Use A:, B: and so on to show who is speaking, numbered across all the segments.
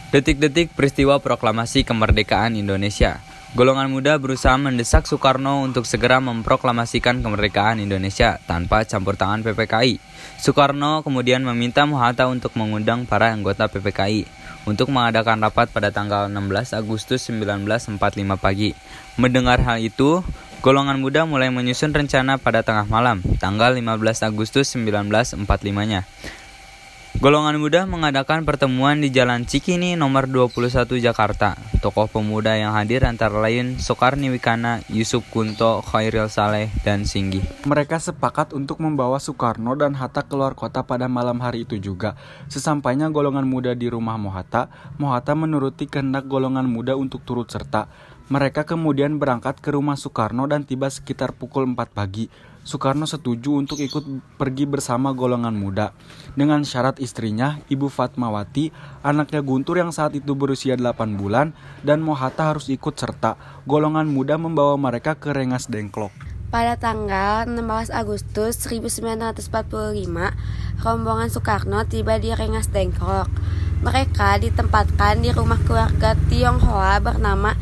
A: Detik-detik peristiwa proklamasi kemerdekaan Indonesia. Golongan muda berusaha mendesak Soekarno untuk segera memproklamasikan kemerdekaan Indonesia tanpa campur tangan PPKI. Soekarno kemudian meminta Mohatta untuk mengundang para anggota PPKI untuk mengadakan rapat pada tanggal 16 Agustus 1945 pagi. Mendengar hal itu, golongan muda mulai menyusun rencana pada tengah malam, tanggal 15 Agustus 1945-nya. Golongan muda mengadakan pertemuan di Jalan Cikini nomor 21 Jakarta. Tokoh pemuda yang hadir antara lain Soekarni Wikana, Yusuf Kunto, Khairil Saleh, dan Singgi.
B: Mereka sepakat untuk membawa Soekarno dan Hatta keluar kota pada malam hari itu juga. Sesampainya golongan muda di rumah Mohatta, Mohatta menuruti kehendak golongan muda untuk turut serta. Mereka kemudian berangkat ke rumah Soekarno dan tiba sekitar pukul 4 pagi. Soekarno setuju untuk ikut pergi bersama golongan muda dengan syarat istrinya, Ibu Fatmawati, anaknya Guntur yang saat itu berusia 8 bulan, dan Mohatta harus ikut serta. Golongan muda membawa mereka ke Rengas Dengklok.
C: Pada tanggal 16 Agustus 1945, rombongan Soekarno tiba di Rengas Dengklok. Mereka ditempatkan di rumah keluarga Tionghoa bernama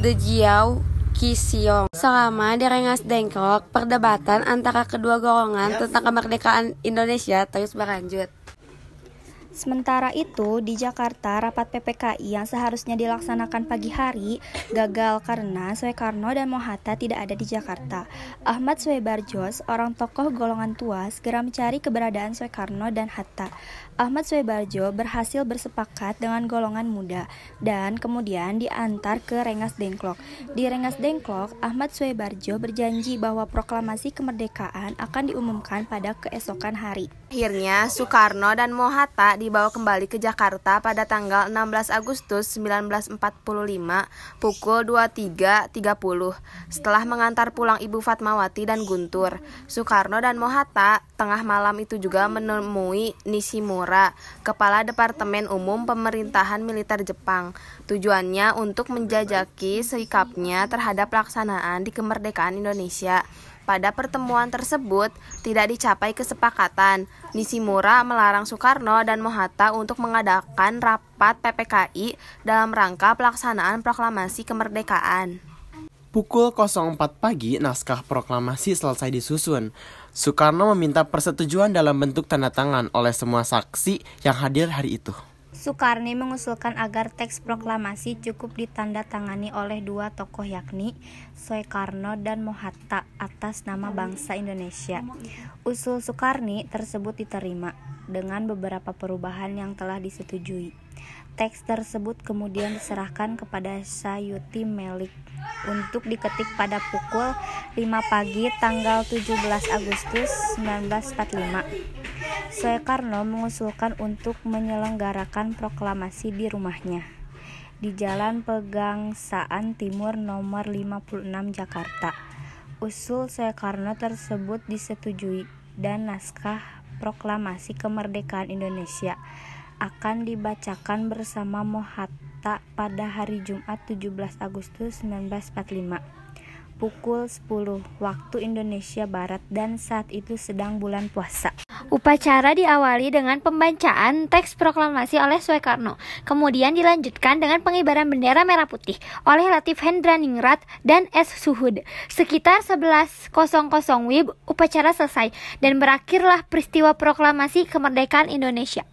C: De Jiao Kisiong. Selama di Rengas Dengklok, perdebatan antara kedua golongan tentang kemerdekaan Indonesia terus berlanjut.
D: Sementara itu, di Jakarta, rapat PPKI yang seharusnya dilaksanakan pagi hari gagal karena Soekarno dan Mohatta tidak ada di Jakarta. Ahmad Soebarjo, seorang tokoh golongan tua, segera mencari keberadaan Soekarno dan Hatta. Ahmad Soebarjo berhasil bersepakat dengan golongan muda dan kemudian diantar ke Rengas Dengklok. Di Rengas Dengklok, Ahmad Soebarjo berjanji bahwa proklamasi kemerdekaan akan diumumkan pada keesokan hari.
C: Akhirnya, Soekarno dan Mohatta dibawa kembali ke Jakarta pada tanggal 16 Agustus 1945 pukul 23.30. Setelah mengantar pulang Ibu Fatmawati dan Guntur, Soekarno dan Mohatta tengah malam itu juga menemui Nishimura, Kepala Departemen Umum Pemerintahan Militer Jepang. Tujuannya untuk menjajaki sikapnya terhadap pelaksanaan di kemerdekaan Indonesia. Pada pertemuan tersebut, tidak dicapai kesepakatan. Nishimura melarang Soekarno dan Mohatta untuk mengadakan rapat PPKI dalam rangka pelaksanaan proklamasi kemerdekaan.
E: Pukul 04 pagi, naskah proklamasi selesai disusun. Soekarno meminta persetujuan dalam bentuk tanda tangan oleh semua saksi yang hadir hari itu.
D: Soekarni mengusulkan agar teks proklamasi cukup ditandatangani oleh dua tokoh yakni Soekarno dan Mohatta atas nama bangsa Indonesia. Usul Soekarni tersebut diterima dengan beberapa perubahan yang telah disetujui. Teks tersebut kemudian diserahkan kepada Sayuti Melik untuk diketik pada pukul 5 pagi tanggal 17 Agustus 1945. Soekarno mengusulkan untuk menyelenggarakan proklamasi di rumahnya di Jalan Pegangsaan Timur nomor 56 Jakarta. Usul Soekarno tersebut disetujui dan naskah proklamasi kemerdekaan Indonesia akan dibacakan bersama Mohatta pada hari Jumat 17 Agustus 1945 pukul 10 waktu Indonesia Barat dan saat itu sedang bulan puasa.
F: Upacara diawali dengan pembacaan teks proklamasi oleh Soekarno, kemudian dilanjutkan dengan pengibaran bendera merah putih oleh Latif Hendraningrat dan S. Suhud. Sekitar 11.00 WIB upacara selesai dan berakhirlah peristiwa proklamasi kemerdekaan Indonesia.